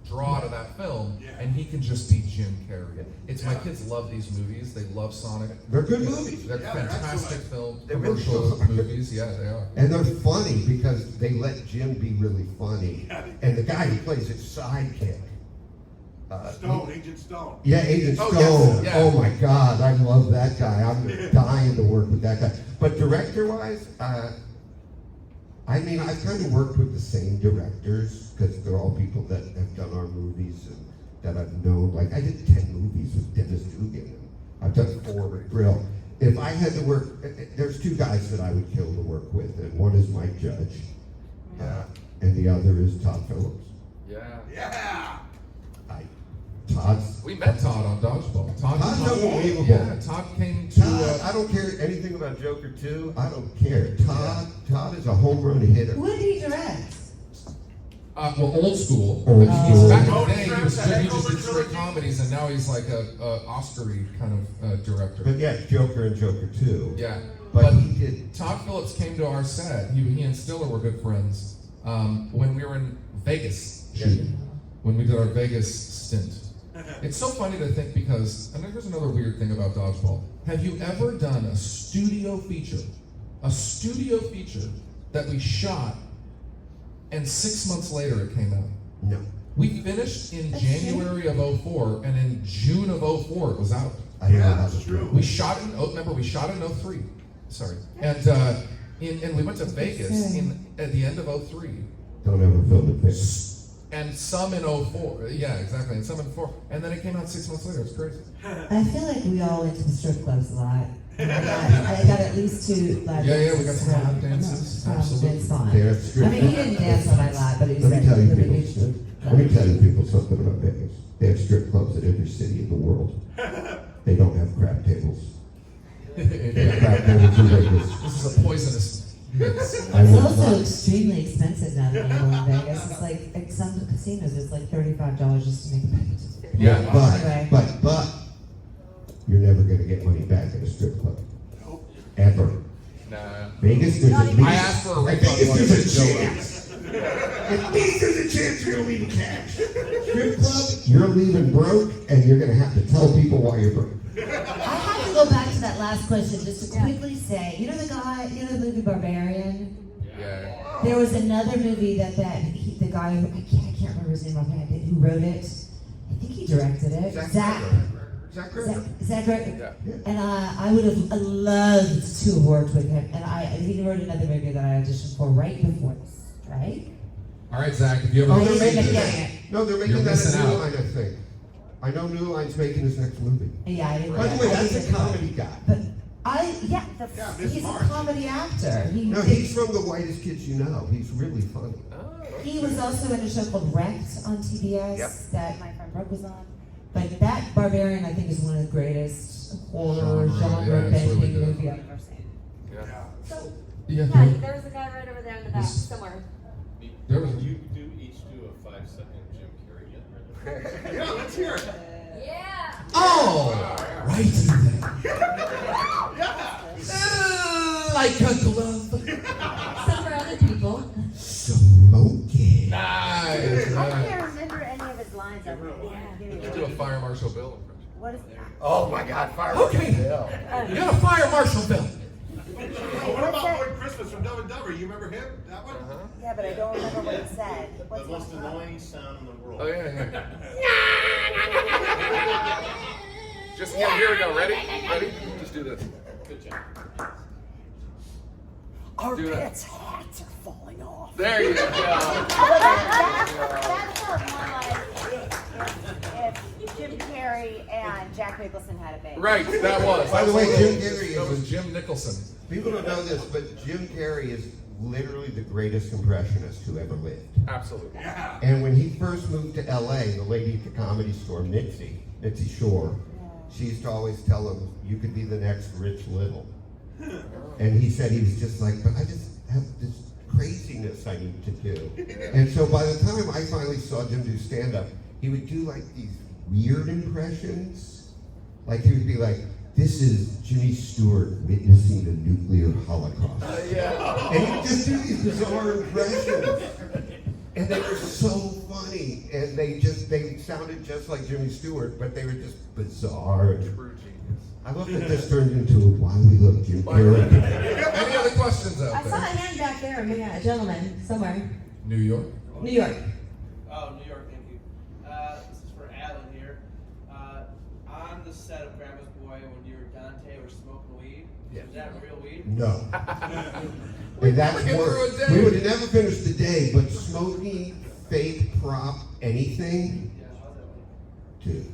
draw to that film, and he can just be Jim Carrey. My kids love these movies. They love Sonic. They're good movies. They're fantastic films, They're really commercial good. movies. Yeah, they are. And they're funny because they let Jim be really funny. And the guy who plays his sidekick. Agent Stone. Yeah, Agent Oh, Stone. yes, yeah. Oh my God, I love that guy. I'm dying to work with that guy. But director-wise, I mean, I've kind of worked with the same directors because they're all people that have done our movies and that I've known. Like I did 10 movies with Dennis Dugan. And I've done 4 with Brill. If I had to work, there's 2 guys that I would kill to work with, and one is Mike Judge, and the other is Todd Phillips. Yeah. Yeah. Todd's. We met Todd on Dodgeball. Todd's unbelievable. Yeah, Todd came to. Todd, I don't care anything about Joker 2. I don't care. Todd is a home run hitter. Who did he direct? Well, old school. Old school. Back in Oh, the day, he just did Covert straight trilogy. comedies, and now he's like a Oscar-y kind of director. But yeah, Joker and Joker 2. Yeah, But he did. Todd Phillips came to our set. He and Stiller were good friends when we were in Vegas shooting. When we did our Vegas stint. It's so funny to think because, and here's another weird thing about Dodgeball. Have you ever done a studio feature that we shot, and 6 months later it came out? No. We finished in January of 04, and in June of 04 it was out. I don't know Yeah, how that's to true. We shot it. Remember, we shot it in 03. Sorry, and we went to Vegas at the end of 03. Don't ever film it Vegas. And some in 04. Yeah, exactly. And some in 4. And then it came out 6 months later. It's crazy. I feel like we all went to the strip clubs a lot. I got at least 2 lap Yeah, we got dances some lap from- dances. from Absolutely. Vince Vaughn. They're strip I mean, he didn't dance on my lap, but he Let said me tell you the people. big- Let me tell you people something about Vegas. They have strip clubs at every city in the world. They don't have crap tables. They have crap tables in Vegas. This is a poisonous mix. I It's will also not. extremely expensive now to gamble in Vegas. It's like at some casinos, it's like $35 just to make a package. Yeah. Anyway. But you're never gonna get money back at a strip club. Ever. Nah. Vegas, there's at least. I asked for a at refund Vegas, when I there's a didn't show up. chance. At least there's a chance you're gonna leave in cash. Strip club, you're leaving broke, and you're gonna have to tell people why you're broke. I have to go back to that last question just to quickly say, you know the movie Barbarian? Yeah. There was another movie the guy, I can't remember his name offhand, who wrote it. I think he directed it. Zach Greger. Yeah. And I would have loved to have worked with him. And he wrote another movie that I auditioned for right before this, right? All right, Zach. If you ever Oh, want you're to see making this, it. No, they're You're making that missing a New out. Line, I think. I know New Line's making his next movie. Yeah, I didn't By the way, that's a comedy guy. But Miss he's March. a comedy actor. No, he's from the whitest kids you know. He's really funny. He was also in a show called Wrecked on TBS Yep. that my friend Brooke was on. But that Barbarian, I think, is one of the greatest horror Genre, genre yeah, it's bending really good. movie I've ever seen. So, Yeah. yeah, there's a guy right over there in the back Yes. somewhere. There was. You each do a 5-second Jim Carrey yet? Yeah, let's hear it. Yeah. Oh, right. Like a glove. Some for other people. Smoky. Nice. I nice. can't remember any of his lines. You do a Fire Marshal Bill impression. What is Oh my God, fire. Okay. You got a Fire Marshal Bill. Oh, what about Lord Christmas from Dumb and Dumber? You remember him? That one? Yeah, but I don't remember what it said. The most annoying sound in the world. Oh yeah. Just here we go. Ready? Just do this. Good job. Our Do that. pets' hats are falling off. There you go. That's more like if Jim Carrey and Jack Nicholson had a baby. Right, that was. By the way, Jim Carrey That was is, Jim Nicholson. people don't know this, but Jim Carrey is literally the greatest impressionist who ever lived. Absolutely. Yeah. And when he first moved to LA, the lady at the comedy store, Mitzi Shore, she used to always tell him, you could be the next Rich Little. And he said he was just like, but I just have this craziness I need to do. And so by the time I finally saw Jim do stand-up, he would do like these weird impressions. Like he would be like, this is Jimmy Stewart witnessing the nuclear holocaust. And he would just do these bizarre impressions. And they were so funny. And they sounded just like Jimmy Stewart, but they were just bizarre. True genius. I love that this turned into a why we love Jim Carrey. Any other questions out I saw a there? hand back there. Yeah, a gentleman somewhere. New York? New York. Oh, New York, thank you. This is for Alan here. On the set of Grandma's Boy, when you and Dante were smoking weed, was that real weed? No. And that's Get through worse. a day. We would have never finished the day, but smoking fake prop anything, Yeah, how's that like? dude.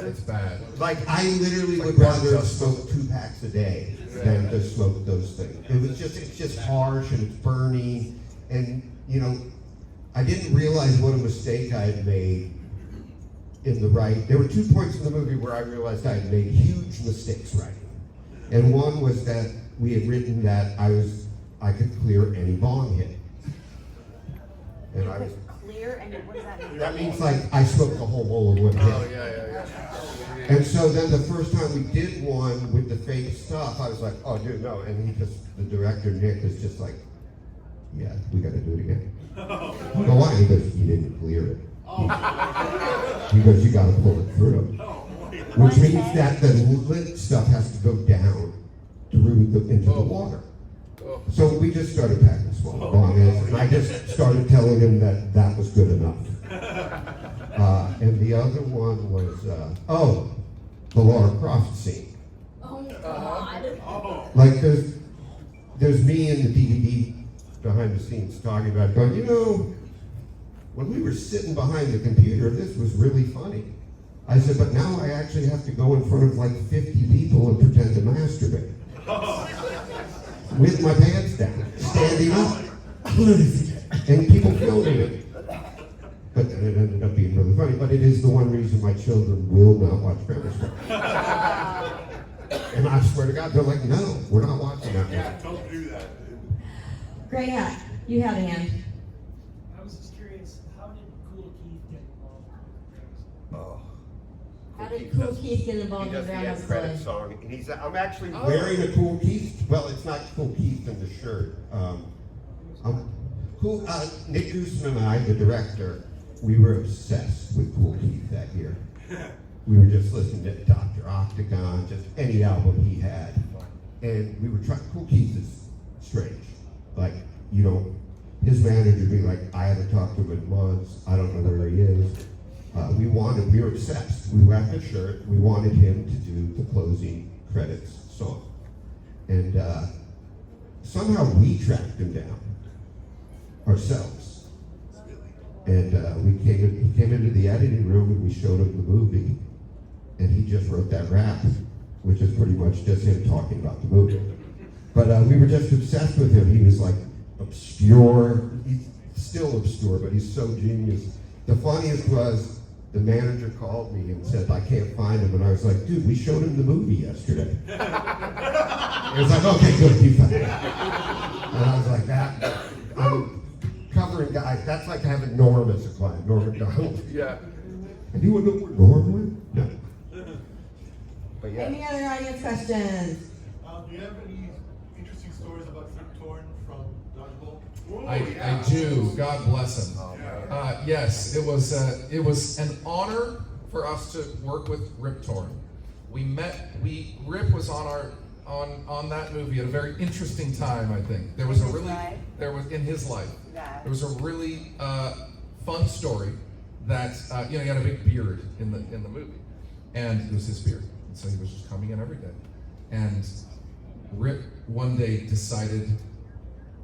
It's bad. Like I literally Like would rather Brown smoke 2 packs a day than to smoke those things. It's just harsh and it's burning, and you know, I didn't realize what a mistake I had made in the writing. There were 2 points in the movie where I realized I had made huge mistakes writing, and one was that we had written that I could clear any bong hit, and I was. Clear, and what does that mean? That means like I smoked the whole bowl of one hit. Oh, yeah. And so then the first time we did one with the fake stuff, I was like, oh, dude, no. And the director, Nick, is just like, yeah, we got to do it again. I go, why? He goes, you didn't clear it. He goes, you got to pull it through. Which means that the lit stuff has to go down through into the water. So we just started packing small bong heads, and I just started telling him that that was good enough. And the other one was, the Laura Croft scene. Oh God. Like there's me in the DVD behind the scenes talking about going, you know, when we were sitting behind the computer, this was really funny. I said, but now I actually have to go in front of like 50 people and pretend to masturbate. With my pants down, standing up. And people filming it. But then it ended up being really funny. But it is the one reason my children will not watch Grandma's Boy. And I swear to God, they're like, no, we're not watching that one. Yeah, don't do that. Gray hat. You had a hand. I was just curious, how did Cool Keith get involved with Grandma's Boy? How did Cool Keith get involved in Grandma's Boy? Song, and I'm actually wearing a Cool Keith. Well, it's not Cool Keith in the shirt. Nick Gooseman and I, the director, we were obsessed with Cool Keith that year. We were just listening to Dr. Octagon, just any album he had, and we were trying. Cool Keith is strange. Like, you know, his manager would be like, I haven't talked to him in months. I don't know where he is. We were obsessed. We wrapped the shirt. We wanted him to do the closing credits song. And somehow we tracked him down ourselves. And he came into the editing room and we showed him the movie. And he just wrote that rap, which is pretty much just him talking about the movie. But we were just obsessed with him. He was like obscure. He's still obscure, but he's so genius. The funniest was, the manager called me and said, I can't find him. And I was like, dude, we showed him the movie yesterday. He was like, okay, good, you found it. And I was like, I'm covering guys. That's like having Norm as a client, Norm McDonald. Yeah. And you want to know where Norm went? No. But yeah. Any other audience questions? Do you have any interesting stories about Rip Torn from Dodgeball? I do. God bless him. Yes, it was an honor for us to work with Rip Torn. Rip was on that movie at a very interesting time, I think. In his life. Yeah. There was a really fun story that he had a big beard in the movie, and it was his beard, and so he was just coming in every day. And Rip one day decided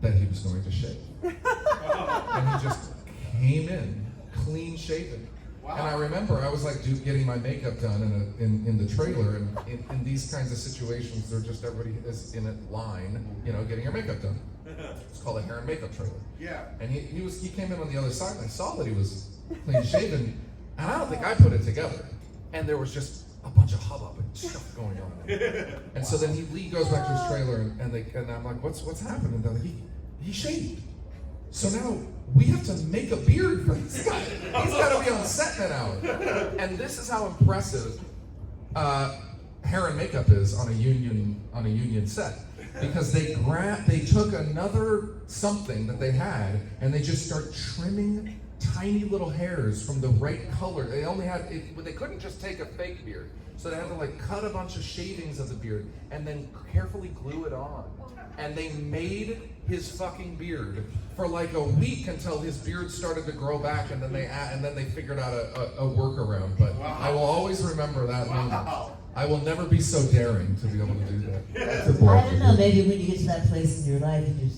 that he was going to shave, and he just came in clean shaven, Wow. And I remember I was like getting my makeup done in the trailer, and in these kinds of situations, they're just everybody is in a line, you know, getting your makeup done. It's called a hair and makeup trailer. Yeah. And he came in on the other side, and I saw that he was clean shaven, and I don't think I put it together. And there was just a bunch of hubbub and stuff going on. And so then Lee goes back to his trailer, and I'm like, what's happening? And they're like, he shaved. So now we have to make a beard for this guy. He's got to be on set in an hour. And this is how impressive hair and makeup is on a union set, because they took another something that they had and they just start trimming tiny little hairs from the right color. They only had but they couldn't just take a fake beard, so they had to like cut a bunch of shavings of the beard and then carefully glue it on. And they made his fucking beard for like a week until his beard started to grow back, and then they figured out a workaround. But wow. I will always remember that moment. I will never be so daring to be able to do that. That's a I don't know, maybe when you get to that place in your life, you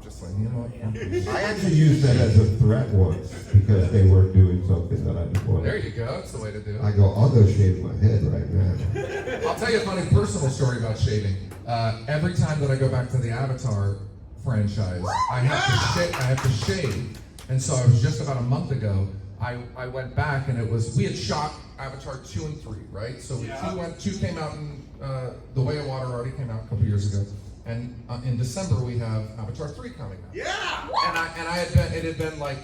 Just like, you know what? I actually used that as a threat once because they weren't doing something that I didn't want. There you go. That's the way to do it. I go, I'll go shave my head right now. I'll tell you a funny personal story about shaving. Every time that I go back to the Avatar franchise, I have to shave. And so I was just about a month ago, I went back, and we had shot Avatar 2 and 3, right? So 2 came out in The Way of Water already came out a couple years ago. And in December we have Avatar 3 coming out. Yeah! It had been like,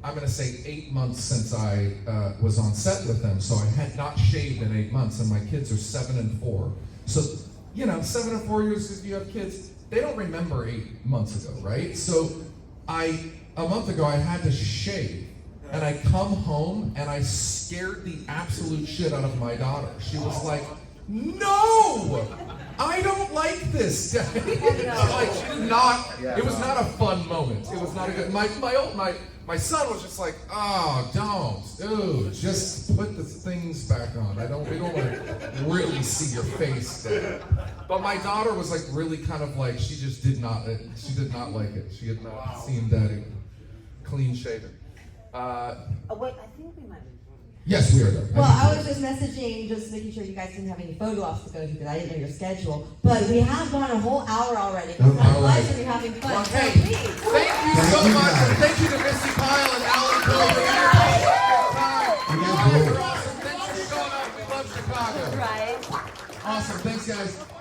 I'm gonna say 8 months since I was on set with them, so I had not shaved in 8 months, and my kids are 7 and 4. So, 7 and 4 years, if you have kids, they don't remember 8 months ago, right? So a month ago I had to shave, and I come home and I scared the absolute shit out of my daughter. She was like, no! I don't like this. Like, she did not. It was not a fun moment. It was not a good. My son was just like, oh, don't, dude, just put the things back on. We don't want to really see your face, Dad. But my daughter was like really kind of like, she just did not. She did not like it. She had not seen Daddy clean shaven. Wait, I think we might be. Yes, we are done. Well, I was just messaging, just making sure you guys didn't have any photo ops to go to, because I didn't know your schedule. But we have gone a whole hour already. All I'm right. glad you're having fun. Well, So hey, please. thank you so much, and thank you to Missi, Pyle, and Alan Covert. You guys are awesome. Thanks for showing up. We love Chicago. Right. Awesome. Thanks, guys.